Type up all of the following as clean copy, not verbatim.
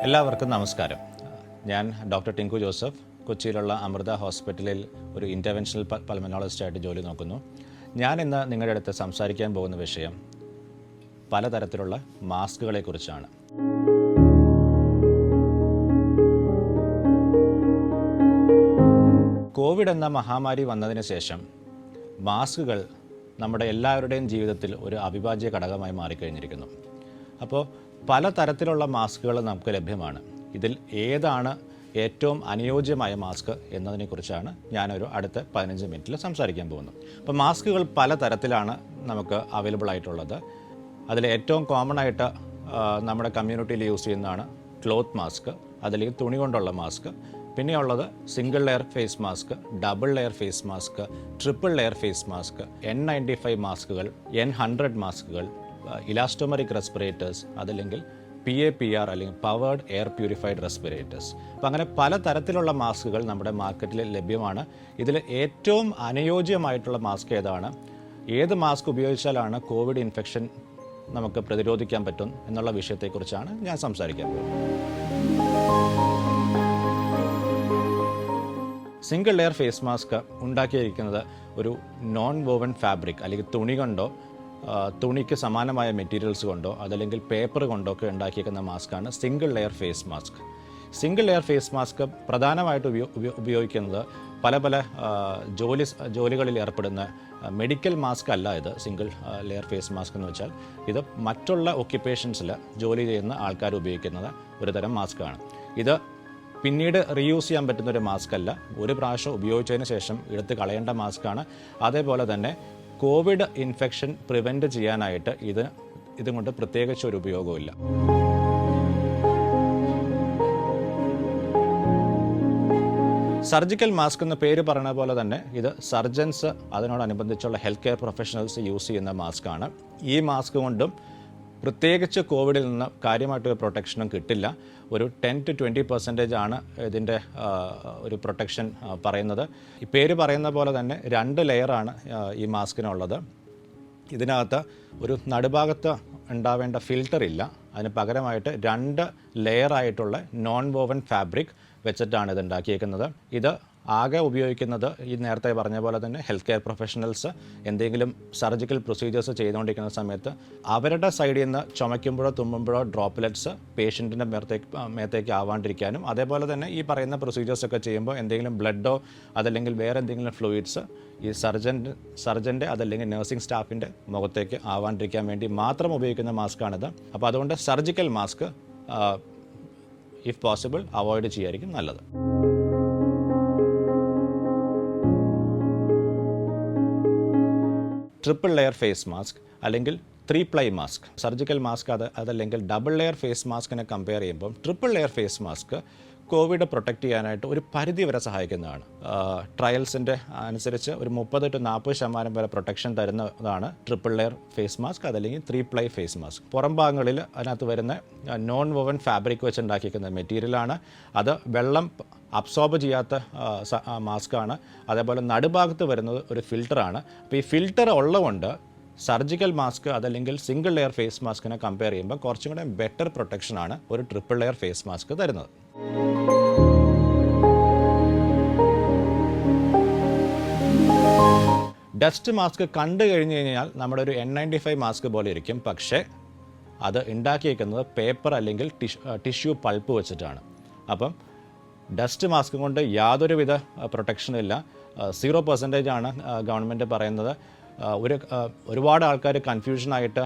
എല്ലാവർക്കും നമസ്കാരം. ഞാൻ ഡോക്ടർ ടിങ്കു ജോസഫ്, കൊച്ചിയിലുള്ള അമൃത ഹോസ്പിറ്റലിൽ ഒരു ഇൻ്റർവെൻഷണൽ പൾമനോളജിസ്റ്റായിട്ട് ജോലി നോക്കുന്നു. ഞാൻ ഇന്ന് നിങ്ങളുടെ അടുത്ത് സംസാരിക്കാൻ പോകുന്ന വിഷയം പലതരത്തിലുള്ള മാസ്കുകളെക്കുറിച്ചാണ്. കോവിഡ് എന്ന മഹാമാരി വന്നതിന് ശേഷം മാസ്കുകൾ നമ്മുടെ എല്ലാവരുടെയും ജീവിതത്തിൽ ഒരു അവിഭാജ്യ ഘടകമായി മാറിക്കഴിഞ്ഞിരിക്കുന്നു. അപ്പോൾ പലതരത്തിലുള്ള മാസ്കുകൾ നമുക്ക് ലഭ്യമാണ്. ഇതിൽ ഏതാണ് ഏറ്റവും അനുയോജ്യമായ മാസ്ക് എന്നതിനെക്കുറിച്ചാണ് ഞാനൊരു അടുത്ത 15 മിനിറ്റിൽ സംസാരിക്കാൻ പോകുന്നത്. അപ്പോൾ മാസ്കുകൾ പലതരത്തിലാണ് നമുക്ക് അവൈലബിൾ ആയിട്ടുള്ളത്. അതിൽ ഏറ്റവും കോമൺ ആയിട്ട് നമ്മുടെ കമ്മ്യൂണിറ്റിയിൽ യൂസ് ചെയ്യുന്നതാണ് ക്ലോത്ത് മാസ്ക്, അതല്ലെങ്കിൽ തുണി കൊണ്ടുള്ള മാസ്ക്. പിന്നെയുള്ളത് single layer face mask, double layer face mask, triple layer face mask, N95 മാസ്കുകൾ, N100 മാസ്കുകൾ, ഇലാസ്റ്റോമറിക് റെസ്പിറേറ്റേഴ്സ്, അതല്ലെങ്കിൽ PAPR അല്ലെങ്കിൽ പവേർഡ് എയർ പ്യൂരിഫൈഡ് റെസ്പിറേറ്റേഴ്സ്. അപ്പം അങ്ങനെ പലതരത്തിലുള്ള മാസ്കുകൾ നമ്മുടെ മാർക്കറ്റിൽ ലഭ്യമാണ്. ഇതിൽ ഏറ്റവും അനുയോജ്യമായിട്ടുള്ള മാസ്ക് ഏതാണ്, ഏത് മാസ്ക് ഉപയോഗിച്ചാലാണ് കോവിഡ് ഇൻഫെക്ഷൻ നമുക്ക് പ്രതിരോധിക്കാൻ പറ്റും എന്നുള്ള വിഷയത്തെക്കുറിച്ചാണ് ഞാൻ സംസാരിക്കാൻ പോകുന്നത്. സിംഗിൾ ലെയർ ഫേസ് മാസ്ക് ഉണ്ടാക്കിയിരിക്കുന്നത് ഒരു നോൺ വോവൻ ഫാബ്രിക് അല്ലെങ്കിൽ തുണി കൊണ്ടോ തുണിക്ക് സമാനമായ മെറ്റീരിയൽസ് കൊണ്ടോ അതല്ലെങ്കിൽ പേപ്പർ കൊണ്ടോ ഒക്കെ ഉണ്ടാക്കിയിരിക്കുന്ന മാസ്കാണ് single layer face mask. Single layer face mask പ്രധാനമായിട്ട് ഉപയോഗിക്കുന്നത് പല ജോലികളിൽ ഏർപ്പെടുന്ന മെഡിക്കൽ മാസ്ക് അല്ല. ഇത് സിംഗിൾ ലെയർ ഫേസ് മാസ്ക് എന്ന് വെച്ചാൽ ഇത് മറ്റുള്ള ഒക്യുപ്പേഷൻസിൽ ജോലി ചെയ്യുന്ന ആൾക്കാർ ഉപയോഗിക്കുന്നത് ഒരു തരം മാസ്കാണ്. ഇത് പിന്നീട് റീയൂസ് ചെയ്യാൻ പറ്റുന്നൊരു മാസ്ക് അല്ല. ഒരു പ്രാവശ്യം ഉപയോഗിച്ചതിന് ശേഷം എടുത്ത് കളയേണ്ട മാസ്കാണ്. അതേപോലെ തന്നെ കോവിഡ് ഇൻഫെക്ഷൻ പ്രിവെൻറ്റ് ചെയ്യാനായിട്ട് ഇതുകൊണ്ട് പ്രത്യേകിച്ച് ഒരു ഉപയോഗമില്ല. സർജിക്കൽ മാസ്ക് എന്ന പേര് പറയുന്ന പോലെ തന്നെ ഇത് സർജൻസ് അതിനോടനുബന്ധിച്ചുള്ള ഹെൽത്ത് കെയർ പ്രൊഫഷണൽസ് യൂസ് ചെയ്യുന്ന മാസ്കാണ്. ഈ മാസ്ക് കൊണ്ടും പ്രത്യേകിച്ച് കോവിഡിൽ നിന്ന് കാര്യമായിട്ടൊരു പ്രൊട്ടക്ഷനും കിട്ടില്ല. ഒരു 10 to 20% ആണ് ഇതിൻ്റെ ഒരു പ്രൊട്ടക്ഷൻ പറയുന്നത്. ഈ പേര് പറയുന്ന പോലെ തന്നെ 2 ലെയറാണ് ഈ മാസ്കിനുള്ളത്. ഇതിനകത്ത് ഒരു നടുഭാഗത്ത് ഉണ്ടാവേണ്ട ഫിൽറ്റർ ഇല്ല. അതിന് പകരമായിട്ട് 2 ലെയറായിട്ടുള്ള നോൺ വോവൻ ഫാബ്രിക് വെച്ചിട്ടാണ് ഇത് ഉണ്ടാക്കിയേക്കുന്നത്. ഇത് ആകെ ഉപയോഗിക്കുന്നത് ഈ നേരത്തെ പറഞ്ഞ പോലെ തന്നെ ഹെൽത്ത് കെയർ പ്രൊഫഷണൽസ് എന്തെങ്കിലും സർജിക്കൽ പ്രൊസീജിയേഴ്സ് ചെയ്തുകൊണ്ടിരിക്കുന്ന സമയത്ത് അവരുടെ സൈഡിൽ നിന്ന് ചുമയ്ക്കുമ്പോഴോ തുമ്മുമ്പോഴോ ഡ്രോപ്ലെറ്റ്സ് പേഷ്യൻറ്റിൻ്റെ മേത്തേക്ക് ആവാണ്ടിരിക്കാനും, അതേപോലെ തന്നെ ഈ പറയുന്ന പ്രൊസീജിയേഴ്സൊക്കെ ചെയ്യുമ്പോൾ എന്തെങ്കിലും ബ്ലഡോ അതല്ലെങ്കിൽ വേറെ എന്തെങ്കിലും ഫ്ലൂയിഡ്സ് ഈ സർജൻ്റെ അതല്ലെങ്കിൽ നഴ്സിംഗ് സ്റ്റാഫിൻ്റെ മുഖത്തേക്ക് ആവാണ്ടിരിക്കാൻ വേണ്ടി മാത്രം ഉപയോഗിക്കുന്ന മാസ്കാണിത്. അപ്പോൾ അതുകൊണ്ട് surgical mask if possible avoid ചെയ്യായിരിക്കും നല്ലത്. ട്രിപ്പിൾ ലെയർ ഫേസ് മാസ്ക് അല്ലെങ്കിൽ 3 പ്ലൈ മാസ്ക്, സർജിക്കൽ മാസ്ക് അതല്ലെങ്കിൽ ഡബിൾ ലെയർ ഫേസ് മാസ്കിനെ കമ്പയർ ചെയ്യുമ്പോൾ triple layer face mask Covid protect ചെയ്യാനായിട്ട് ഒരു പരിധി വരെ സഹായിക്കുന്നതാണ്. ട്രയൽസിൻ്റെ അനുസരിച്ച് ഒരു 30 to 40% വരെ പ്രൊട്ടക്ഷൻ തരുന്നതാണ് ട്രിപ്പിൾ ലെയർ ഫേസ് മാസ്ക് അതല്ലെങ്കിൽ 3 പ്ലൈ ഫേസ് മാസ്ക്. പുറം ഭാഗങ്ങളിൽ അതിനകത്ത് വരുന്ന നോൺ വോവൻ ഫാബ്രിക് വെച്ച് ഉണ്ടാക്കിയിരിക്കുന്ന മെറ്റീരിയലാണ്. അത് വെള്ളം അബ്സോർബ് ചെയ്യാത്ത മാസ്കാണ്. അതേപോലെ നടുഭാഗത്ത് വരുന്നത് ഒരു ഫിൽറ്ററാണ്. അപ്പോൾ ഈ ഫിൽറ്റർ ഉള്ളതുകൊണ്ട് സർജിക്കൽ മാസ്ക് അതല്ലെങ്കിൽ സിംഗിൾ ലെയർ ഫേസ് മാസ്കിനെ കമ്പയർ ചെയ്യുമ്പോൾ കുറച്ചും കൂടെ ബെറ്റർ പ്രൊട്ടക്ഷനാണ് ഒരു ട്രിപ്പിൾ ലെയർ ഫേസ് മാസ്ക് തരുന്നത്. ഡസ്റ്റ് മാസ്ക് കണ്ടു കഴിഞ്ഞ് കഴിഞ്ഞാൽ നമ്മുടെ ഒരു N95 മാസ്ക് പോലെ ഇരിക്കും. പക്ഷേ അത് ഉണ്ടാക്കിയിരിക്കുന്നത് പേപ്പർ അല്ലെങ്കിൽ ടിഷ്യൂ പൾപ്പ് വെച്ചിട്ടാണ്. അപ്പം ഡസ്റ്റ് മാസ്ക് കൊണ്ട് യാതൊരുവിധ പ്രൊട്ടക്ഷനും ഇല്ല. 0% ആണ് ഗവൺമെൻറ് പറയുന്നത്. ഒരുപാട് ആൾക്കാർ കൺഫ്യൂഷനായിട്ട്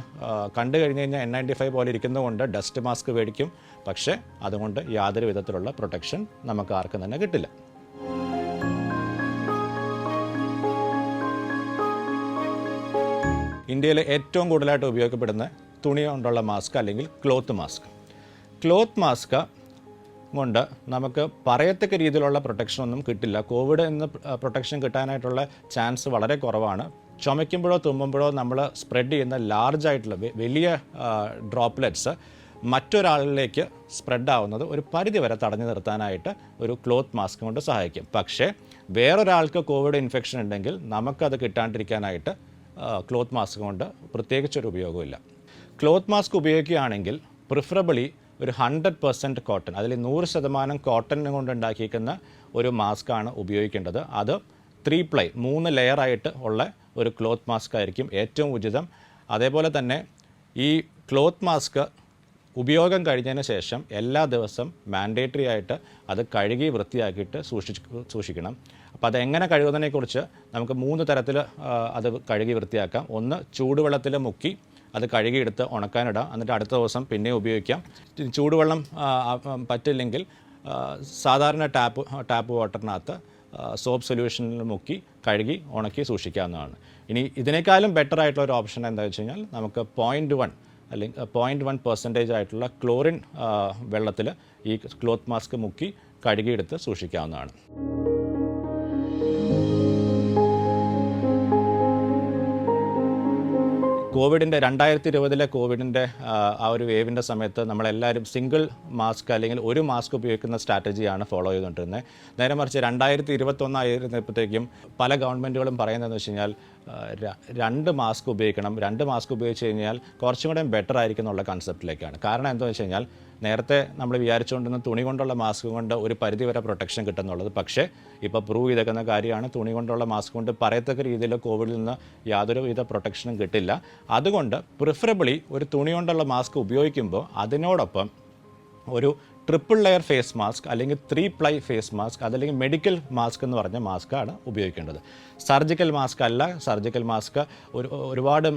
കണ്ടു കഴിഞ്ഞ് കഴിഞ്ഞാൽ N95 പോലെ ഇരിക്കുന്നതുകൊണ്ട് ഡസ്റ്റ് മാസ്ക് മേടിക്കും. പക്ഷേ അതുകൊണ്ട് യാതൊരു വിധത്തിലുള്ള പ്രൊട്ടക്ഷൻ നമുക്ക് ആർക്കും തന്നെ കിട്ടില്ല. ഇന്ത്യയിൽ ഏറ്റവും കൂടുതലായിട്ട് ഉപയോഗിക്കപ്പെടുന്ന തുണി കൊണ്ടുള്ള മാസ്ക് അല്ലെങ്കിൽ ക്ലോത്ത് മാസ്ക്. ക്ലോത്ത് മാസ്ക് കൊണ്ട് നമുക്ക് പറയത്തക്ക രീതിയിലുള്ള പ്രൊട്ടക്ഷനൊന്നും കിട്ടില്ല. കോവിഡ് എന്ന് പ്രൊട്ടക്ഷൻ കിട്ടാനായിട്ടുള്ള ചാൻസ് വളരെ കുറവാണ്. ചുമയ്ക്കുമ്പോഴോ തുമ്മുമ്പോഴോ നമ്മൾ സ്പ്രെഡ് ചെയ്യുന്ന ലാർജായിട്ടുള്ള വലിയ ഡ്രോപ്ലെറ്റ്സ് മറ്റൊരാളിലേക്ക് സ്പ്രെഡ് ആവുന്നത് ഒരു പരിധി വരെ തടഞ്ഞു നിർത്താനായിട്ട് ഒരു ക്ലോത്ത് മാസ്ക് കൊണ്ട് സഹായിക്കും. പക്ഷേ വേറൊരാൾക്ക് കോവിഡ് ഇൻഫെക്ഷൻ ഉണ്ടെങ്കിൽ നമുക്കത് കിട്ടാണ്ടിരിക്കാനായിട്ട് ക്ലോത്ത് മാസ്ക് കൊണ്ട് പ്രത്യേകിച്ചൊരു ഉപയോഗമില്ല. ക്ലോത്ത് മാസ്ക് ഉപയോഗിക്കുകയാണെങ്കിൽ പ്രിഫറബിളി ഒരു 100% കോട്ടൺ, അതിൽ 100% കോട്ടൺ കൊണ്ട് ഉണ്ടാക്കിയിരിക്കുന്ന ഒരു മാസ്കാണ് ഉപയോഗിക്കേണ്ടത്. അത് 3 പ്ലൈ 3 ലെയറായിട്ട് ഉള്ള ഒരു ക്ലോത്ത് മാസ്ക് ആയിരിക്കും ഏറ്റവും ഉചിതം. അതേപോലെ തന്നെ ഈ ക്ലോത്ത് മാസ്ക് ഉപയോഗം കഴിഞ്ഞതിന് ശേഷം എല്ലാ ദിവസം മാൻഡേറ്ററി ആയിട്ട് അത് കഴുകി വൃത്തിയാക്കിയിട്ട് സൂക്ഷിക്കണം. അപ്പോൾ അതെങ്ങനെ കഴുകുന്നതിനെക്കുറിച്ച് നമുക്ക് 3 തരത്തിൽ അത് കഴുകി വൃത്തിയാക്കാം. ഒന്ന്, ചൂടുവെള്ളത്തിൽ മുക്കി അത് കഴുകിയെടുത്ത് ഉണക്കാനിടാം, എന്നിട്ട് അടുത്ത ദിവസം പിന്നെ ഉപയോഗിക്കാം. ചൂടുവെള്ളം പറ്റില്ലെങ്കിൽ സാധാരണ ടാപ്പ് വാട്ടറിനകത്ത് സോപ്പ് സൊല്യൂഷനിൽ മുക്കി കഴുകി ഉണക്കി സൂക്ഷിക്കാവുന്നതാണ്. ഇനി ഇതിനേക്കാളും ബെറ്റർ ആയിട്ടുള്ള ഒരു ഓപ്ഷൻ എന്താ വെച്ച് കഴിഞ്ഞാൽ നമുക്ക് 0.1 അല്ലെങ്കിൽ 0.1% ആയിട്ടുള്ള ക്ലോറിൻ വെള്ളത്തിൽ ഈ ക്ലോത്ത് മാസ്ക് മുക്കി കഴുകിയെടുത്ത് സൂക്ഷിക്കാവുന്നതാണ്. കോവിഡിൻ്റെ 2020 കോവിഡിൻ്റെ ആ ഒരു വേവിൻ്റെ സമയത്ത് നമ്മളെല്ലാവരും സിംഗിൾ മാസ്ക് അല്ലെങ്കിൽ ഒരു മാസ്ക് ഉപയോഗിക്കുന്ന സ്ട്രാറ്റജിയാണ് ഫോളോ ചെയ്തുകൊണ്ടിരുന്നത്. നേരെ മറിച്ച് 2021 ആയിരുന്നപ്പോഴത്തേക്കും പല ഗവൺമെൻറ്റുകളും പറയുന്നതെന്ന് വെച്ച് കഴിഞ്ഞാൽ 2 മാസ്ക് ഉപയോഗിക്കണം, 2 മാസ്ക് ഉപയോഗിച്ച് കഴിഞ്ഞാൽ കുറച്ചും കൂടെ ബെറ്റർ ആയിരിക്കും എന്നുള്ള കൺസെപ്റ്റിലേക്കാണ്. കാരണം എന്താണെന്ന് വെച്ച് കഴിഞ്ഞാൽ നേരത്തെ നമ്മൾ വിചാരിച്ചുകൊണ്ടിരുന്ന തുണി കൊണ്ടുള്ള മാസ്ക് കൊണ്ട് ഒരു പരിധിവരെ പ്രൊട്ടക്ഷൻ കിട്ടുന്നുള്ളത്, പക്ഷേ ഇപ്പോൾ പ്രൂവ് ചെയ്തേക്കുന്ന കാര്യമാണ് തുണി കൊണ്ടുള്ള മാസ്ക് കൊണ്ട് പറയത്തക്ക രീതിയിൽ കോവിഡിൽ നിന്ന് യാതൊരുവിധ പ്രൊട്ടക്ഷനും കിട്ടില്ല. അതുകൊണ്ട് പ്രിഫറബിളി ഒരു തുണി കൊണ്ടുള്ള മാസ്ക് ഉപയോഗിക്കുമ്പോൾ അതിനോടൊപ്പം ഒരു ട്രിപ്പിൾ ലെയർ ഫേസ് മാസ്ക് അല്ലെങ്കിൽ 3 പ്ലൈ ഫേസ് മാസ്ക്, അതല്ലെങ്കിൽ മെഡിക്കൽ മാസ്ക് എന്ന് പറഞ്ഞ മാസ്കാണ് ഉപയോഗിക്കേണ്ടത്. സർജിക്കൽ മാസ്ക് അല്ല. സർജിക്കൽ മാസ്ക് ഒരുപാട്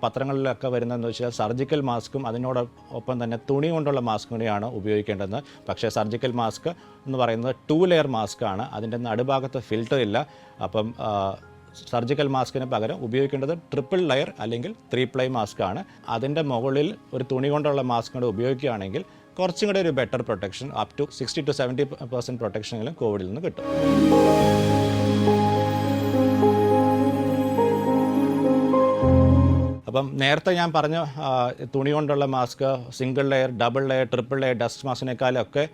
പത്രങ്ങളിലൊക്കെ വരുന്നതെന്ന് വെച്ചാൽ സർജിക്കൽ മാസ്കും അതിനോടൊപ്പം തന്നെ തുണി കൊണ്ടുള്ള മാസ്ക് കൂടിയാണ് ഉപയോഗിക്കേണ്ടത്. പക്ഷേ സർജിക്കൽ മാസ്ക് എന്ന് പറയുന്നത് 2 ലെയർ മാസ്ക് ആണ്. അതിൻ്റെ നടുഭാഗത്ത് ഫിൽറ്റർ ഇല്ല. അപ്പം സർജിക്കൽ മാസ്കിന് പകരം ഉപയോഗിക്കേണ്ടത് ട്രിപ്പിൾ ലെയർ അല്ലെങ്കിൽ 3 പ്ലൈ മാസ്ക് ആണ്. അതിൻ്റെ മുകളിൽ ഒരു തുണി കൊണ്ടുള്ള മാസ്ക് കൂടെ ഉപയോഗിക്കുകയാണെങ്കിൽ കുറച്ചും കൂടെ ഒരു better protection, up to 60 to 70% പ്രൊട്ടക്ഷനെങ്കിലും കോവിഡിൽ നിന്ന് കിട്ടും. അപ്പം നേരത്തെ ഞാൻ പറഞ്ഞ തുണി കൊണ്ടുള്ള mask single layer, double layer, triple layer dust മാസ്കിനേക്കാളൊക്കെ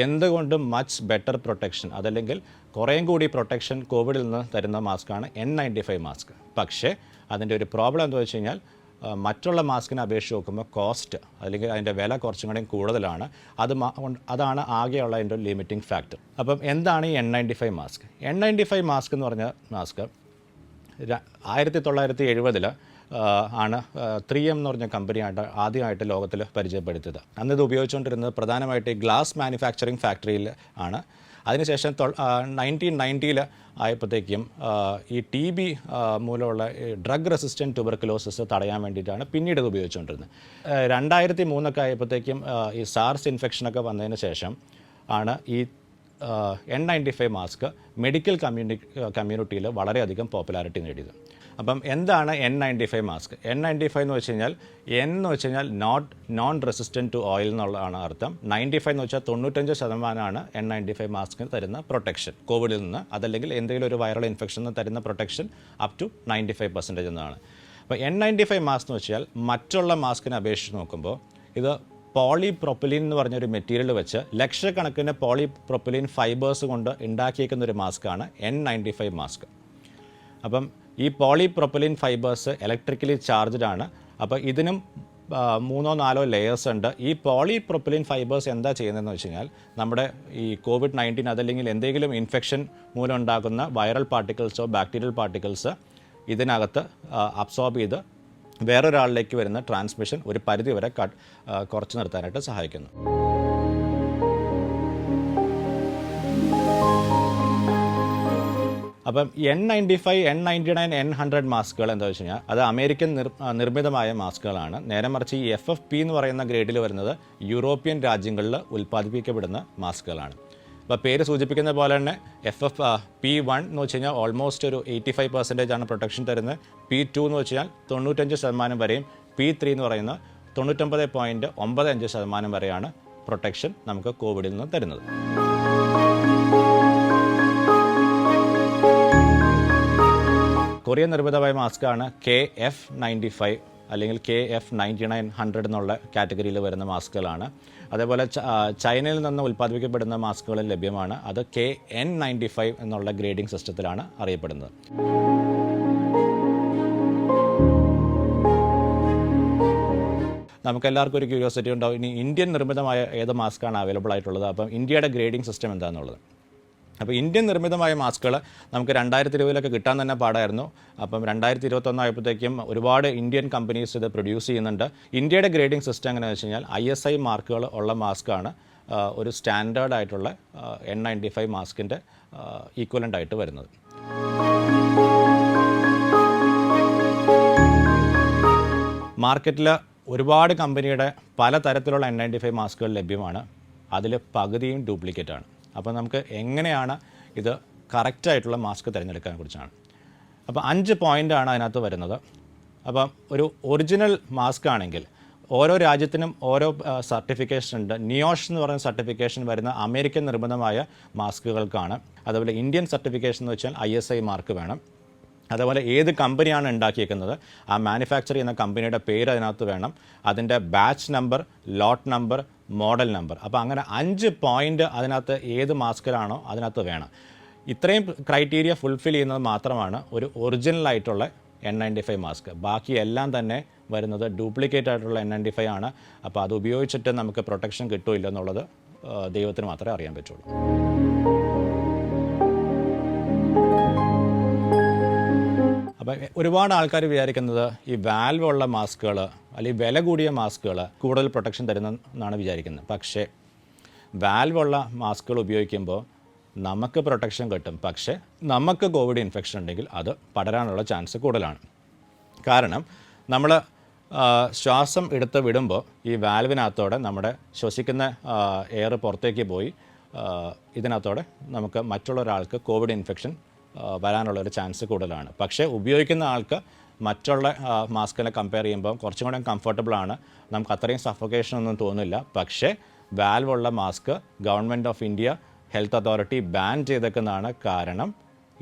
എന്തുകൊണ്ടും മച്ച് ബെറ്റർ പ്രൊട്ടക്ഷൻ, അതല്ലെങ്കിൽ കുറേയും കൂടി പ്രൊട്ടക്ഷൻ കോവിഡിൽ നിന്ന് തരുന്ന മാസ്കാണ് N95 മാസ്ക്. പക്ഷേ അതിൻ്റെ ഒരു പ്രോബ്ലം എന്താ വെച്ച് കഴിഞ്ഞാൽ മറ്റുള്ള മാസ്കിനെ അപേക്ഷിച്ച് നോക്കുമ്പോൾ കോസ്റ്റ് അല്ലെങ്കിൽ അതിൻ്റെ വില കുറച്ചും കൂടെയും കൂടുതലാണ്. അതാണ് ആകെയുള്ള അതിൻ്റെ ലിമിറ്റിംഗ് ഫാക്ടർ. അപ്പം എന്താണ് ഈ N95 മാസ്ക്? N95 മാസ്ക് എന്ന് പറഞ്ഞ മാസ്ക് 1970 ആണ് 3M എന്ന് പറഞ്ഞ കമ്പനിയായിട്ട് ആദ്യമായിട്ട് ലോകത്തിൽ പരിചയപ്പെടുത്തിയത്. അന്ന് ഇത് ഉപയോഗിച്ചുകൊണ്ടിരുന്നത് പ്രധാനമായിട്ട് ഗ്ലാസ് മാനുഫാക്ചറിങ് ഫാക്ടറിയിൽ ആണ്. അതിനുശേഷം 1990 ആയപ്പോഴത്തേക്കും ഈ TB മൂലമുള്ള ഡ്രഗ് റെസിസ്റ്റൻറ്റ് ട്യൂബർക്കുലോസിസ് തടയാൻ വേണ്ടിയിട്ടാണ് പിന്നീട് ഇത് ഉപയോഗിച്ചുകൊണ്ടിരുന്നത്. 2003 ആയപ്പോഴത്തേക്കും ഈ സാർസ് ഇൻഫെക്ഷനൊക്കെ വന്നതിന് ശേഷം ആണ് ഈ N95 മാസ്ക് മെഡിക്കൽ കമ്മ്യൂണിറ്റിയിൽ വളരെയധികം പോപ്പുലാരിറ്റി നേടിയത്. അപ്പം എന്താണ് N95 മാസ്ക്? N95 എന്ന് വെച്ച് കഴിഞ്ഞാൽ എന്ന് വെച്ച് കഴിഞ്ഞാൽ നോൺ റെസിസ്റ്റൻറ്റ് ടു ഓയിൽ എന്നുള്ളതാണ് അർത്ഥം. 95 എന്ന് വെച്ചാൽ 95% N95 മാസ്കിന് തരുന്ന പ്രൊട്ടക്ഷൻ കോവിഡിൽ നിന്ന്, അതല്ലെങ്കിൽ എന്തെങ്കിലും ഒരു വൈറൽ ഇൻഫെക്ഷൻ തരുന്ന പ്രൊട്ടക്ഷൻ അപ് ടു 95% എന്നാണ്. അപ്പോൾ N95 മാസ്ക് എന്ന് വെച്ചാൽ മറ്റുള്ള മാസ്കിനെ അപേക്ഷിച്ച് നോക്കുമ്പോൾ ഇത് പോളിപ്രൊപ്പിലിൻ എന്ന് പറഞ്ഞൊരു മെറ്റീരിയൽ വെച്ച് ലക്ഷക്കണക്കിന് പോളിപ്രൊപ്പിലിൻ ഫൈബേഴ്സ് കൊണ്ട് ഉണ്ടാക്കിയേക്കുന്ന ഒരു മാസ്കാണ് N95 മാസ്ക്. അപ്പം ഈ പോളിപ്രൊപ്പിലിൻ ഫൈബേഴ്സ് ഇലക്ട്രിക്കലി ചാർജ്ഡ് ആണ്. അപ്പോൾ ഇതിനും 3-4 ലെയേഴ്സ് ഉണ്ട്. ഈ പോളിപ്രൊപ്പിലിൻ ഫൈബേഴ്സ് എന്താ ചെയ്യുന്നതെന്ന് വെച്ച് കഴിഞ്ഞാൽ നമ്മുടെ ഈ COVID-19 അതല്ലെങ്കിൽ എന്തെങ്കിലും ഇൻഫെക്ഷൻ മൂലം ഉണ്ടാകുന്ന വൈറൽ പാർട്ടിക്കിൾസോ ബാക്ടീരിയൽ പാർട്ടിക്കിൾസ് ഇതിനകത്ത് അബ്സോർബ് ചെയ്ത് വേറൊരാളിലേക്ക് വരുന്ന ട്രാൻസ്മിഷൻ ഒരു പരിധി വരെ കുറച്ച് നിർത്താനായിട്ട് സഹായിക്കുന്നു. അപ്പം N95, N99, N100 മാസ്കുകൾ എന്താ വെച്ച് കഴിഞ്ഞാൽ അത് അമേരിക്കൻ നിർമ്മിതമായ മാസ്കുകളാണ്. നേരെ മറിച്ച് ഈ FFP എന്ന് പറയുന്ന ഗ്രേഡിൽ വരുന്നത് യൂറോപ്യൻ രാജ്യങ്ങളിൽ ഉൽപ്പാദിപ്പിക്കപ്പെടുന്ന മാസ്കുകളാണ്. അപ്പോൾ പേര് സൂചിപ്പിക്കുന്ന പോലെ തന്നെ P1 എന്ന് വെച്ച് കഴിഞ്ഞാൽ ഓൾമോസ്റ്റ് ഒരു 85% ആണ് പ്രൊട്ടക്ഷൻ തരുന്നത്. P2 എന്ന് വെച്ച് കഴിഞ്ഞാൽ 95% വരെയും, P3 എന്ന് പറയുന്ന 99.95% വരെയാണ് പ്രൊട്ടക്ഷൻ നമുക്ക് കോവിഡിൽ നിന്ന് തരുന്നത്. കൊറിയൻ നിർമ്മിതമായ മാസ്കാണ് KF95 അല്ലെങ്കിൽ KF99, 100 എന്നുള്ള കാറ്റഗറിയിൽ വരുന്ന മാസ്കുകളാണ്. അതേപോലെ ചൈനയിൽ നിന്ന് ഉൽപ്പാദിപ്പിക്കപ്പെടുന്ന മാസ്കുകളും ലഭ്യമാണ്. അത് KN95 എന്നുള്ള ഗ്രേഡിംഗ് സിസ്റ്റത്തിലാണ് അറിയപ്പെടുന്നത്. നമുക്ക് എല്ലാവർക്കും ഒരു ക്യൂരിയോസിറ്റി ഉണ്ടാവും, ഇനി ഇന്ത്യൻ നിർമ്മിതമായ ഏത് മാസ്ക്കാണ് അവൈലബിൾ ആയിട്ടുള്ളത്, അപ്പം ഇന്ത്യയുടെ ഗ്രേഡിംഗ് സിസ്റ്റം എന്താണെന്നുള്ളത്. അപ്പോൾ ഇന്ത്യൻ നിർമ്മിതമായ മാസ്കുകൾ നമുക്ക് 2020 കിട്ടാൻ തന്നെ പാടായിരുന്നു. അപ്പം 2021 ആയപ്പോഴത്തേക്കും ഒരുപാട് ഇന്ത്യൻ കമ്പനീസ് ഇത് പ്രൊഡ്യൂസ് ചെയ്യുന്നുണ്ട്. ഇന്ത്യയുടെ ഗ്രേഡിംഗ് സിസ്റ്റം എങ്ങനെയാണെന്ന് വെച്ച് കഴിഞ്ഞാൽ ISI മാർക്കുകൾ ഉള്ള മാസ്കാണ് ഒരു സ്റ്റാൻഡേർഡ് ആയിട്ടുള്ള N95 മാസ്കിൻ്റെ ഈക്വലൻ്റ് ആയിട്ട് വരുന്നത്. മാർക്കറ്റിൽ ഒരുപാട് കമ്പനിയുടെ പലതരത്തിലുള്ള N95 മാസ്കുകൾ ലഭ്യമാണ്. അതിൽ പകുതിയും ഡ്യൂപ്ലിക്കേറ്റാണ്. അപ്പോൾ നമുക്ക് എങ്ങനെയാണ് ഇത് കറക്റ്റായിട്ടുള്ള മാസ്ക് തിരഞ്ഞെടുക്കാൻ കുറിച്ചാണ്. അപ്പോൾ 5 പോയിൻ്റാണ് അതിനകത്ത് വരുന്നത്. അപ്പം ഒരു ഒറിജിനൽ മാസ്ക് ആണെങ്കിൽ ഓരോ രാജ്യത്തിനും ഓരോ സർട്ടിഫിക്കേഷൻ ഉണ്ട്. നിയോഷ് എന്ന് പറയുന്ന സർട്ടിഫിക്കേഷൻ വരുന്ന അമേരിക്കൻ നിർബന്ധമായ മാസ്കുകൾക്കാണ്. അതുപോലെ ഇന്ത്യൻ സർട്ടിഫിക്കേഷൻ എന്ന് വെച്ചാൽ ISI മാർക്ക് വേണം. അതുപോലെ ഏത് കമ്പനിയാണ് ഉണ്ടാക്കിയേക്കുന്നത്, ആ മാനുഫാക്ചർ ചെയ്യുന്ന കമ്പനിയുടെ പേര് അതിനകത്ത് വേണം, അതിൻ്റെ ബാച്ച് നമ്പർ, ലോട്ട് നമ്പർ, മോഡൽ നമ്പർ. അപ്പോൾ അങ്ങനെ 5 പോയിൻ്റ് അതിനകത്ത് ഏത് മാസ്കിലാണോ അതിനകത്ത് വേണം. ഇത്രയും ക്രൈറ്റീരിയ ഫുൾഫിൽ ചെയ്യുന്നത് മാത്രമാണ് ഒരു ഒറിജിനൽ ആയിട്ടുള്ള N95 മാസ്ക്. ബാക്കി എല്ലാം തന്നെ വരുന്നത് ഡ്യൂപ്ലിക്കേറ്റ് ആയിട്ടുള്ള N95 ആണ്. അപ്പോൾ അത് ഉപയോഗിച്ചിട്ട് നമുക്ക് പ്രൊട്ടക്ഷൻ കിട്ടുമില്ല എന്നുള്ളത് ദൈവത്തിന് മാത്രമേ അറിയാൻ പറ്റുള്ളൂ. അപ്പം ഒരുപാട് ആൾക്കാർ വിചാരിക്കുന്നത് ഈ വാൽവ് ഉള്ള മാസ്കുകൾ അല്ലെങ്കിൽ വില കൂടിയ മാസ്കുകൾ കൂടുതൽ പ്രൊട്ടക്ഷൻ തരുന്നെന്നാണ് വിചാരിക്കുന്നത്. പക്ഷേ വാൽവ് ഉള്ള മാസ്കുകൾ ഉപയോഗിക്കുമ്പോൾ നമുക്ക് പ്രൊട്ടക്ഷൻ കിട്ടും, പക്ഷേ നമുക്ക് കോവിഡ് ഇൻഫെക്ഷൻ ഉണ്ടെങ്കിൽ അത് പടരാനുള്ള ചാൻസ് കൂടുതലാണ്. കാരണം നമ്മൾ ശ്വാസം എടുത്ത് വിടുമ്പോൾ ഈ വാൽവിനകത്തോടെ നമ്മുടെ ശ്വസിക്കുന്ന എയർ പുറത്തേക്ക് പോയി ഇതിനകത്തോടെ നമുക്ക് മറ്റുള്ള ഒരാൾക്ക് കോവിഡ് ഇൻഫെക്ഷൻ വരാനുള്ളൊരു ചാൻസ് കൂടുതലാണ്. പക്ഷേ ഉപയോഗിക്കുന്ന ആൾക്ക് മറ്റുള്ള മാസ്കിനെ കമ്പയർ ചെയ്യുമ്പോൾ കുറച്ചും കൂടെ കംഫർട്ടബിളാണ്, നമുക്ക് അത്രയും സഫോക്കേഷൻ ഒന്നും തോന്നില്ല. പക്ഷേ വാൽവുള്ള mask government of India health authority ban ചെയ്തേക്കുന്നതാണ്. കാരണം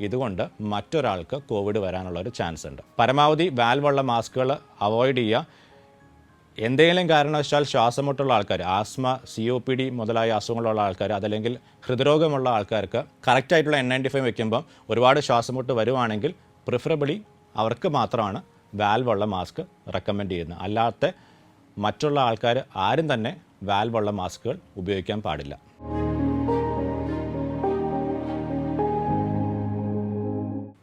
ഇതുകൊണ്ട് മറ്റൊരാൾക്ക് കോവിഡ് വരാനുള്ളൊരു ചാൻസ് ഉണ്ട്. പരമാവധി വാൽവുള്ള മാസ്കുകൾ അവോയ്ഡ് ചെയ്യുക. എന്തെങ്കിലും കാരണവശാൽ ശ്വാസമുട്ടുള്ള ആൾക്കാർ, ആസ്മ, COPD മുതലായ അസുഖങ്ങളുള്ള ആൾക്കാർ, അതല്ലെങ്കിൽ ഹൃദ്രോഗമുള്ള ആൾക്കാർക്ക് കറക്റ്റായിട്ടുള്ള N95 വയ്ക്കുമ്പം ഒരുപാട് ശ്വാസമുട്ട് വരുവാണെങ്കിൽ പ്രിഫറബിളി അവർക്ക് മാത്രമാണ് വാൽവുള്ള മാസ്ക് റെക്കമെൻഡ് ചെയ്യുന്നത്. അല്ലാത്ത മറ്റുള്ള ആൾക്കാർ ആരും തന്നെ വാൽവുള്ള മാസ്കുകൾ ഉപയോഗിക്കാൻ പാടില്ല.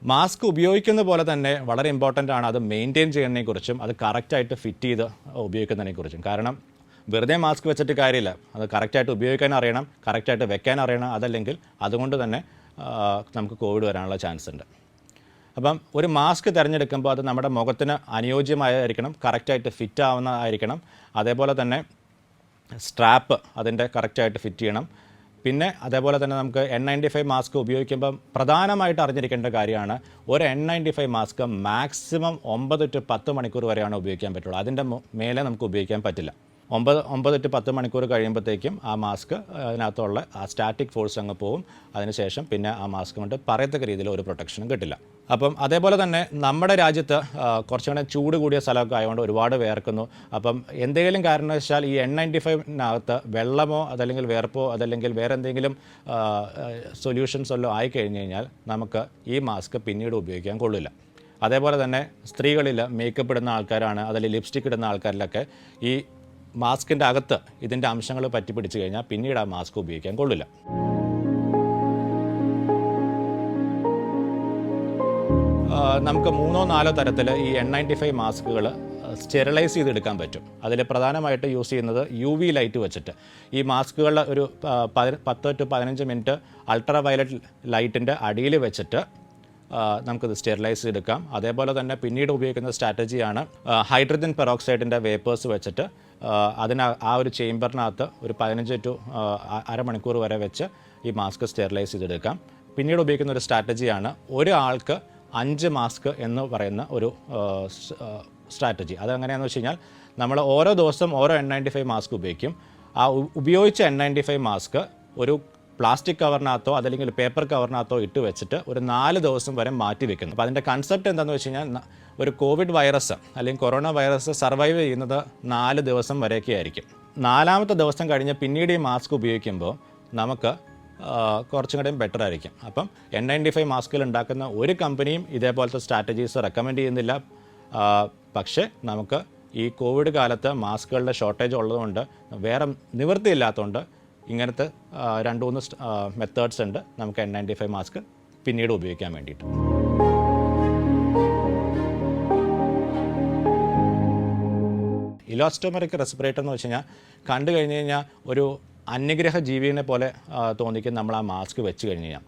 മാസ്ക് ഉപയോഗിക്കുന്ന പോലെ തന്നെ വളരെ ഇമ്പോർട്ടൻ്റ് ആണ് അത് മെയിൻറ്റെയിൻ ചെയ്യുന്നതിനെക്കുറിച്ചും അത് കറക്റ്റായിട്ട് ഫിറ്റ് ചെയ്ത് ഉപയോഗിക്കുന്നതിനെക്കുറിച്ചും. കാരണം വെറുതെ മാസ്ക് വെച്ചിട്ട് കാര്യമില്ല, അത് കറക്റ്റായിട്ട് ഉപയോഗിക്കാൻ അറിയണം, കറക്റ്റായിട്ട് വെക്കാൻ അറിയണം. അതല്ലെങ്കിൽ അതുകൊണ്ട് തന്നെ നമുക്ക് കോവിഡ് വരാനുള്ള ചാൻസ് ഉണ്ട്. അപ്പം ഒരു മാസ്ക് തിരഞ്ഞെടുക്കുമ്പോൾ അത് നമ്മുടെ മുഖത്തിന് അനുയോജ്യമായിരിക്കണം, കറക്റ്റായിട്ട് ഫിറ്റ് ആവുന്നതായിരിക്കണം. അതേപോലെ തന്നെ സ്ട്രാപ്പ് അതിൻ്റെ കറക്റ്റായിട്ട് ഫിറ്റ് ചെയ്യണം. പിന്നെ അതേപോലെ തന്നെ നമുക്ക് N95 മാസ്ക് ഉപയോഗിക്കുമ്പം പ്രധാനമായിട്ട് അറിഞ്ഞിരിക്കേണ്ട കാര്യമാണ്, ഒരു N95 മാസ്ക് മാക്സിമം 9 to 10 മണിക്കൂർ വരെയാണ് ഉപയോഗിക്കാൻ പറ്റുള്ളൂ. അതിൻ്റെ മേലെ നമുക്ക് ഉപയോഗിക്കാൻ പറ്റില്ല. 9 to 10 മണിക്കൂർ കഴിയുമ്പോഴത്തേക്കും ആ മാസ്ക് അതിനകത്തുള്ള ആ സ്റ്റാറ്റിക് ഫോഴ്സ് അങ്ങ് പോവും. അതിനുശേഷം പിന്നെ ആ മാസ്ക് കൊണ്ട് പറയത്തക്ക രീതിയിൽ ഒരു പ്രൊട്ടക്ഷനും കിട്ടില്ല. അപ്പം അതേപോലെ തന്നെ നമ്മുടെ രാജ്യത്ത് കുറച്ചുകൂടെ ചൂട് കൂടിയ സ്ഥലമൊക്കെ ആയതുകൊണ്ട് ഒരുപാട് വേർക്കുന്നു. അപ്പം എന്തെങ്കിലും കാരണവശാൽ ഈ N95-നകത്ത് വെള്ളമോ അതല്ലെങ്കിൽ വേർപ്പോ അതല്ലെങ്കിൽ വേറെ എന്തെങ്കിലും സൊല്യൂഷൻസ് വല്ലതും ആയിക്കഴിഞ്ഞ് കഴിഞ്ഞാൽ നമുക്ക് ഈ മാസ്ക് പിന്നീട് ഉപയോഗിക്കാൻ കൊള്ളില്ല. അതേപോലെ തന്നെ സ്ത്രീകളിൽ മേക്കപ്പ് ഇടുന്ന ആൾക്കാരാണ്, അതിൽ ലിപ്സ്റ്റിക് ഇടുന്ന ആൾക്കാരിലൊക്കെ ഈ മാസ്കിൻ്റെ അകത്ത് ഇതിൻ്റെ അംശങ്ങൾ പറ്റി പിടിച്ചു കഴിഞ്ഞാൽ പിന്നീട് ആ മാസ്ക് ഉപയോഗിക്കാൻ കൊള്ളില്ല. നമുക്ക് 3-4 തരത്തിൽ ഈ N95 മാസ്കുകൾ സ്റ്റെറിലൈസ് ചെയ്തെടുക്കാൻ പറ്റും. അതിൽ പ്രധാനമായിട്ട് യൂസ് ചെയ്യുന്നത് UV ലൈറ്റ് വെച്ചിട്ട്. ഈ മാസ്കുകൾ ഒരു 10 to 15 മിനിറ്റ് അൾട്രാ വയലറ്റ് ലൈറ്റിൻ്റെ അടിയിൽ വെച്ചിട്ട് നമുക്കത് സ്റ്റെറിലൈസ് ചെയ്തെടുക്കാം. അതേപോലെ തന്നെ പിന്നീട് ഉപയോഗിക്കുന്ന സ്ട്രാറ്റജിയാണ് ഹൈഡ്രജൻ പെറോക്സൈഡിൻ്റെ വേപ്പേഴ്സ് വെച്ചിട്ട് ആ ഒരു ചേംബറിനകത്ത് ഒരു 15 to അരമണിക്കൂർ വരെ വെച്ച് ഈ മാസ്ക് സ്റ്റെറിലൈസ് ചെയ്തെടുക്കാം. പിന്നീട് ഉപയോഗിക്കുന്ന ഒരു സ്ട്രാറ്റജിയാണ് ഒരാൾക്ക് 5 മാസ്ക് എന്ന് പറയുന്ന ഒരു സ്ട്രാറ്റജി. അതെങ്ങനെയാണെന്ന് വെച്ച് കഴിഞ്ഞാൽ നമ്മൾ ഓരോ ദിവസം ഓരോ N95 മാസ്ക് ഉപയോഗിക്കും. ആ ഉപയോഗിച്ച N95 മാസ്ക് ഒരു പ്ലാസ്റ്റിക് കവറിനകത്തോ അതല്ലെങ്കിൽ പേപ്പർ കവറിനകത്തോ ഇട്ട് വെച്ചിട്ട് ഒരു 4 ദിവസം വരെ മാറ്റി വെക്കുന്നു. അപ്പോൾ അതിൻ്റെ കൺസെപ്റ്റ് എന്താണെന്ന് വെച്ച് കഴിഞ്ഞാൽ ഒരു കോവിഡ് വൈറസ് അല്ലെങ്കിൽ കൊറോണ വൈറസ് സർവൈവ് ചെയ്യുന്നത് 4 ദിവസം വരെയൊക്കെ ആയിരിക്കും. 4ാമത്തെ ദിവസം കഴിഞ്ഞ് പിന്നീട് ഈ മാസ്ക് ഉപയോഗിക്കുമ്പോൾ നമുക്ക് കുറച്ചും കൂടെയും ബെറ്റർ ആയിരിക്കും. അപ്പം N95 മാസ്കുകൾ ഉണ്ടാക്കുന്ന ഒരു കമ്പനിയും ഇതേപോലത്തെ സ്ട്രാറ്റജീസ് റെക്കമെൻഡ് ചെയ്യുന്നില്ല. പക്ഷേ നമുക്ക് ഈ കോവിഡ് കാലത്ത് മാസ്കുകളുടെ ഷോർട്ടേജ് ഉള്ളതുകൊണ്ട് വേറെ നിവൃത്തിയില്ലാത്തതുകൊണ്ട് ഇങ്ങനത്തെ 2-3 മെത്തേഡ്സ് ഉണ്ട് നമുക്ക് N95 മാസ്ക് പിന്നീട് ഉപയോഗിക്കാൻ വേണ്ടിയിട്ട്. ഇലാസ്റ്റോമെറിക് റെസ്പിറേറ്റർ എന്ന് വെച്ച് കഴിഞ്ഞാൽ കണ്ടു കഴിഞ്ഞ് കഴിഞ്ഞാൽ ഒരു അന്യഗ്രഹ ജീവിയെ പോലെ തോന്നിക്കും നമ്മൾ ആ മാസ്ക് വെച്ച് കഴിഞ്ഞ് കഴിഞ്ഞാൽ.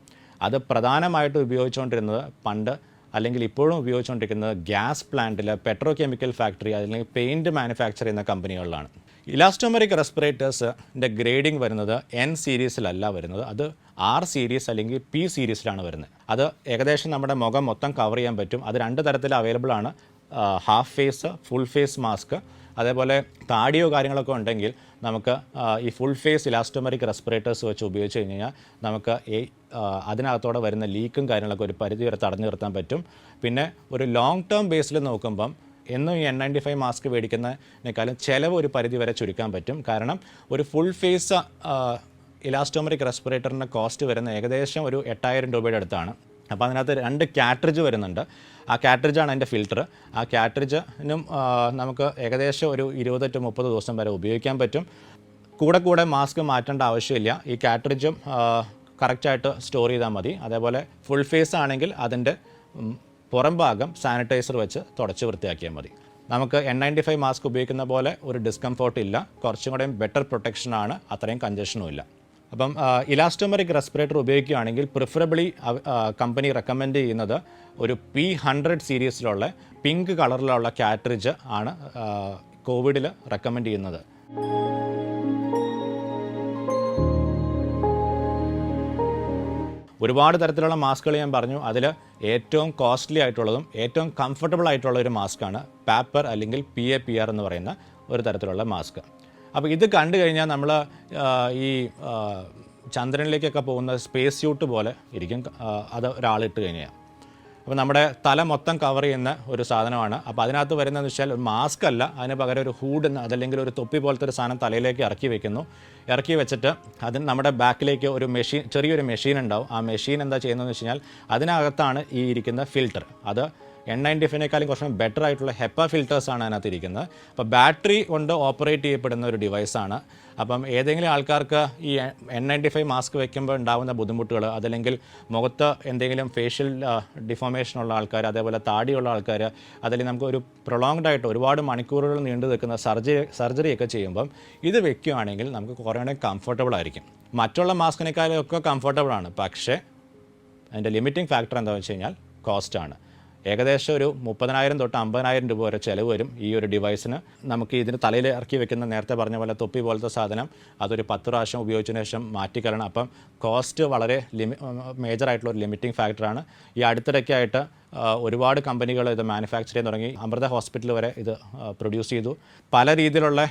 അത് പ്രധാനമായിട്ട് ഉപയോഗിച്ചുകൊണ്ടിരുന്നത് പണ്ട് അല്ലെങ്കിൽ ഇപ്പോഴും ഉപയോഗിച്ചുകൊണ്ടിരിക്കുന്നത് ഗ്യാസ് പ്ലാന്റിൽ, പെട്രോ കെമിക്കൽ ഫാക്ടറി അല്ലെങ്കിൽ പെയിൻറ്റ് മാനുഫാക്ചർ ചെയ്യുന്ന കമ്പനികളിലാണ്. ഇലാസ്റ്റോമെറിക് റെസ്പിറേറ്റേഴ്സിൻ്റെ ഗ്രേഡിംഗ് വരുന്നത് N സീരീസിലല്ല വരുന്നത്, അത് R സീരീസ് അല്ലെങ്കിൽ P സീരീസിലാണ് വരുന്നത്. അത് ഏകദേശം നമ്മുടെ മുഖം മൊത്തം കവർ ചെയ്യാൻ പറ്റും. അത് 2 തരത്തിൽ അവൈലബിൾ ആണ്, half face, full face mask. അതേപോലെ താടിയോ കാര്യങ്ങളൊക്കെ ഉണ്ടെങ്കിൽ നമുക്ക് ഈ ഫുൾ ഫേസ് ഇലാസ്റ്റോമെറിക് റെസ്പിറേറ്റേഴ്സ് വെച്ച് ഉപയോഗിച്ച് കഴിഞ്ഞ് കഴിഞ്ഞാൽ നമുക്ക് അതിനകത്തോടെ വരുന്ന ലീക്കും കാര്യങ്ങളൊക്കെ ഒരു പരിധി വരെ തടഞ്ഞു നിർത്താൻ പറ്റും. പിന്നെ ഒരു ലോങ് ടേം ബേസിൽ നോക്കുമ്പം എന്നും ഈ N95 മാസ്ക് മേടിക്കുന്നതിനേക്കാളും ചിലവ് ഒരു പരിധി വരെ ചുരുക്കാൻ പറ്റും. കാരണം ഒരു ഫുൾ ഫേസ് ഇലാസ്റ്റോമെറിക് റെസ്പിറേറ്ററിൻ്റെ കോസ്റ്റ് വരുന്ന ഏകദേശം ഒരു 8000 രൂപയുടെ അടുത്താണ്. അപ്പോൾ അതിനകത്ത് 2 കാട്രിഡ്ജ് വരുന്നുണ്ട്. ആ കാട്രിഡ്ജാണ് അതിൻ്റെ ഫിൽറ്റർ. ആ കാട്രിഡ്ജിനും നമുക്ക് ഏകദേശം ഒരു 20 to 30 ദിവസം വരെ ഉപയോഗിക്കാൻ പറ്റും. കൂടെ മാസ്ക് മാറ്റേണ്ട ആവശ്യമില്ല. ഈ കാട്രിഡ്ജും കറക്റ്റായിട്ട് സ്റ്റോർ ചെയ്താൽ മതി. അതേപോലെ ഫുൾ ഫേസ് ആണെങ്കിൽ അതിൻ്റെ പുറം ഭാഗം സാനിറ്റൈസർ വെച്ച് തുടച്ച് വൃത്തിയാക്കിയാൽ മതി. നമുക്ക് N95 മാസ്ക് ഉപയോഗിക്കുന്ന പോലെ ഒരു ഡിസ്കംഫോർട്ട് ഇല്ല, കുറച്ചും കൂടെയും ബെറ്റർ പ്രൊട്ടക്ഷനാണ്, അത്രയും കഞ്ചഷനും ഇല്ല. അപ്പം ഇലാസ്റ്റോമെറിക് റെസ്പിറേറ്റർ ഉപയോഗിക്കുകയാണെങ്കിൽ പ്രിഫറബിളി കമ്പനി റെക്കമെൻഡ് ചെയ്യുന്നത് ഒരു P100 സീരീസിലുള്ള പിങ്ക് കളറിലുള്ള കാട്രിഡ്ജ് ആണ് കോവിഡിൽ റെക്കമെൻഡ് ചെയ്യുന്നത്. ഒരുപാട് തരത്തിലുള്ള മാസ്കുകൾ ഞാൻ പറഞ്ഞു. അതിൽ ഏറ്റവും കോസ്റ്റ്ലി ആയിട്ടുള്ളതും ഏറ്റവും കംഫർട്ടബിൾ ആയിട്ടുള്ള ഒരു മാസ്കാണ് പാപ്പർ അല്ലെങ്കിൽ PAPR എന്ന് പറയുന്ന ഒരു തരത്തിലുള്ള മാസ്ക്. അപ്പോൾ ഇത് കണ്ടു കഴിഞ്ഞാൽ നമ്മൾ ഈ ചന്ദ്രനിലേക്കൊക്കെ പോകുന്ന സ്പേസ് സ്യൂട്ട് പോലെ ഇരിക്കും അത് ഒരാളിട്ട് കഴിഞ്ഞാൽ. അപ്പോൾ നമ്മുടെ തല മൊത്തം കവർ ചെയ്യുന്ന ഒരു സാധനമാണ്. അപ്പോൾ അതിനകത്ത് വരുന്നതെന്ന് വെച്ചാൽ ഒരു മാസ്ക് അല്ല, അതിന് പകരം ഒരു ഹൂഡ് അതല്ലെങ്കിൽ ഒരു തൊപ്പി പോലത്തെ ഒരു സാധനം തലയിലേക്ക് ഇറക്കി വെച്ചിട്ട് അതിന് നമ്മുടെ ബാക്കിലേക്ക് ഒരു ചെറിയൊരു മെഷീൻ ഉണ്ടാവും. ആ മെഷീൻ എന്താ ചെയ്യുന്നതെന്ന് വെച്ച് കഴിഞ്ഞാൽ അതിനകത്താണ് ഈ ഇരിക്കുന്ന ഫിൽറ്റർ. അത് N95 കുറച്ചും ബെറ്റർ ആയിട്ടുള്ള HEPA ഫിൽറ്റേഴ്സാണ് അതിനകത്ത് ഇരിക്കുന്നത്. അപ്പോൾ ബാറ്ററി കൊണ്ട് ഓപ്പറേറ്റ് ചെയ്യപ്പെടുന്ന ഒരു ഡിവൈസാണ്. അപ്പം ഏതെങ്കിലും ആൾക്കാർക്ക് ഈ N95 മാസ്ക് വയ്ക്കുമ്പോൾ ഉണ്ടാകുന്ന ബുദ്ധിമുട്ടുകൾ, അതല്ലെങ്കിൽ മുഖത്ത് എന്തെങ്കിലും ഫേഷ്യൽ ഡിഫോമേഷനുള്ള ആൾക്കാർ, അതേപോലെ താടിയുള്ള ആൾക്കാർ, അതല്ലെങ്കിൽ നമുക്ക് ഒരു പ്രൊളോങ്ഡ് ആയിട്ട് ഒരുപാട് മണിക്കൂറുകൾ നീണ്ടു നിൽക്കുന്ന സർജറിയൊക്കെ ചെയ്യുമ്പം ഇത് വെക്കുകയാണെങ്കിൽ നമുക്ക് കുറേ കംഫർട്ടബിൾ ആയിരിക്കും. മറ്റുള്ള മാസ്കിനേക്കാളും ഒക്കെ കംഫർട്ടബിളാണ്. പക്ഷേ അതിൻ്റെ ലിമിറ്റിംഗ് ഫാക്ടർ എന്താണെന്ന് വെച്ച് കഴിഞ്ഞാൽ കോസ്റ്റാണ്. ഏകദേശം ഒരു 30,000 തൊട്ട് 50,000 രൂപ വരെ ചിലവ് വരും ഈ ഒരു ഡിവൈസിന്. നമുക്ക് ഇതിന് തലയിൽ ഇറക്കി വെക്കുന്ന നേരത്തെ പറഞ്ഞ പോലെ തൊപ്പി പോലത്തെ സാധനം അതൊരു 10 പ്രാവശ്യം ഉപയോഗിച്ചതിന് ശേഷം മാറ്റിക്കളയണം. അപ്പം കോസ്റ്റ് വളരെ മേജറായിട്ടുള്ള ഒരു ലിമിറ്റിംഗ് ഫാക്ടറാണ്. ഈ അടുത്തിടയ്ക്കായിട്ട് ഒരുപാട് കമ്പനികൾ ഇത് മാനുഫാക്ചർ ചെയ്യാൻ തുടങ്ങി. അമൃത ഹോസ്പിറ്റൽ വരെ ഇത് പ്രൊഡ്യൂസ് ചെയ്തു. പല രീതിയിലുള്ള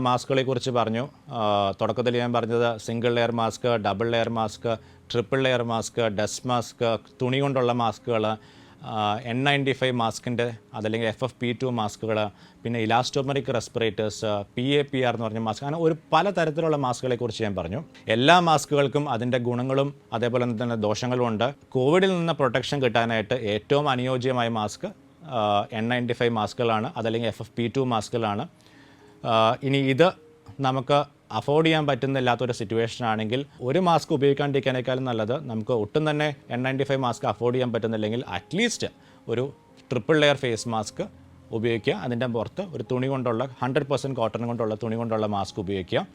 മാസ്കുകളെ കുറിച്ച് പറഞ്ഞു. തുടക്കത്തിൽ ഞാൻ പറഞ്ഞത് single layer mask, double layer mask, triple layer mask, dust mask, തുണി കൊണ്ടുള്ള മാസ്കുകൾ, N95 മാസ്കിൻ്റെ അതല്ലെങ്കിൽ FFP2 മാസ്കുകൾ, പിന്നെ ഇലാസ്റ്റോമെറിക് റെസ്പിറേറ്റേഴ്സ്, PAPR എന്ന് പറഞ്ഞ മാസ്ക്, അങ്ങനെ ഒരു പല തരത്തിലുള്ള മാസ്കുകളെ കുറിച്ച് ഞാൻ പറഞ്ഞു. എല്ലാ മാസ്കുകൾക്കും അതിൻ്റെ ഗുണങ്ങളും അതേപോലെ തന്നെ ദോഷങ്ങളും ഉണ്ട്. കോവിഡിൽ നിന്ന് പ്രൊട്ടക്ഷൻ കിട്ടാനായിട്ട് ഏറ്റവും അനുയോജ്യമായ മാസ്ക് N95 മാസ്കുകളാണ്, അതല്ലെങ്കിൽ FFP2 മാസ്കുകളാണ്. ഇനി ഇത് നമുക്ക് അഫോർഡ് ചെയ്യാൻ പറ്റുന്നില്ലാത്തൊരു സിറ്റുവേഷൻ ആണെങ്കിൽ ഒരു മാസ്ക് ഉപയോഗിക്കാണ്ടിരിക്കാനേക്കാളും നല്ലത് നമുക്ക് ഒട്ടും തന്നെ N95 മാസ്ക് അഫോർഡ് ചെയ്യാൻ പറ്റുന്നില്ലെങ്കിൽ അറ്റ്ലീസ്റ്റ് ഒരു ട്രിപ്പിൾ ലെയർ ഫേസ് മാസ്ക് ഉപയോഗിക്കുക. അതിൻ്റെ പുറത്ത് ഒരു തുണി കൊണ്ടുള്ള 100% കോട്ടൺ കൊണ്ടുള്ള തുണി കൊണ്ടുള്ള മാസ്ക് ഉപയോഗിക്കുക.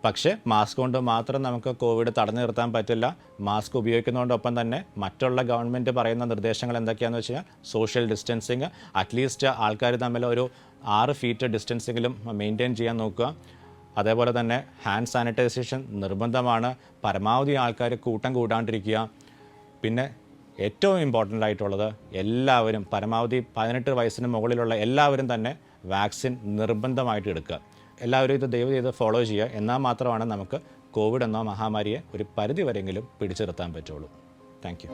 പക്ഷേ മാസ്ക് കൊണ്ട് മാത്രം നമുക്ക് കോവിഡ് തടഞ്ഞു നിർത്താൻ പറ്റില്ല. മാസ്ക് ഉപയോഗിക്കുന്നതോടൊപ്പം തന്നെ മറ്റുള്ള ഗവൺമെൻറ് പറയുന്ന നിർദ്ദേശങ്ങൾ എന്തൊക്കെയാണെന്ന് വെച്ച് കഴിഞ്ഞാൽ സോഷ്യൽ ഡിസ്റ്റൻസിങ്, അറ്റ്ലീസ്റ്റ് ആൾക്കാർ തമ്മിൽ ഒരു 6 ഫീറ്റ് ഡിസ്റ്റൻസെങ്കിലും മെയിൻറ്റെയിൻ ചെയ്യാൻ നോക്കുക. അതേപോലെ തന്നെ ഹാൻഡ് സാനിറ്റൈസേഷൻ നിർബന്ധമാണ്. പരമാവധി ആൾക്കാർ കൂട്ടം കൂടാണ്ടിരിക്കുക. പിന്നെ ഏറ്റവും ഇമ്പോർട്ടൻ്റ് ആയിട്ടുള്ളത് എല്ലാവരും പരമാവധി 18 വയസ്സിന് മുകളിലുള്ള എല്ലാവരും തന്നെ വാക്സിൻ നിർബന്ധമായിട്ട് എടുക്കുക. എല്ലാവരും ഇത് ദയവ് ചെയ്ത് ഫോളോ ചെയ്യുക. എന്നാൽ മാത്രമാണ് നമുക്ക് കോവിഡ് എന്ന മഹാമാരിയെ ഒരു പരിധി വരെയെങ്കിലും പിടിച്ചു നിർത്താൻ പറ്റുള്ളൂ. Thank you.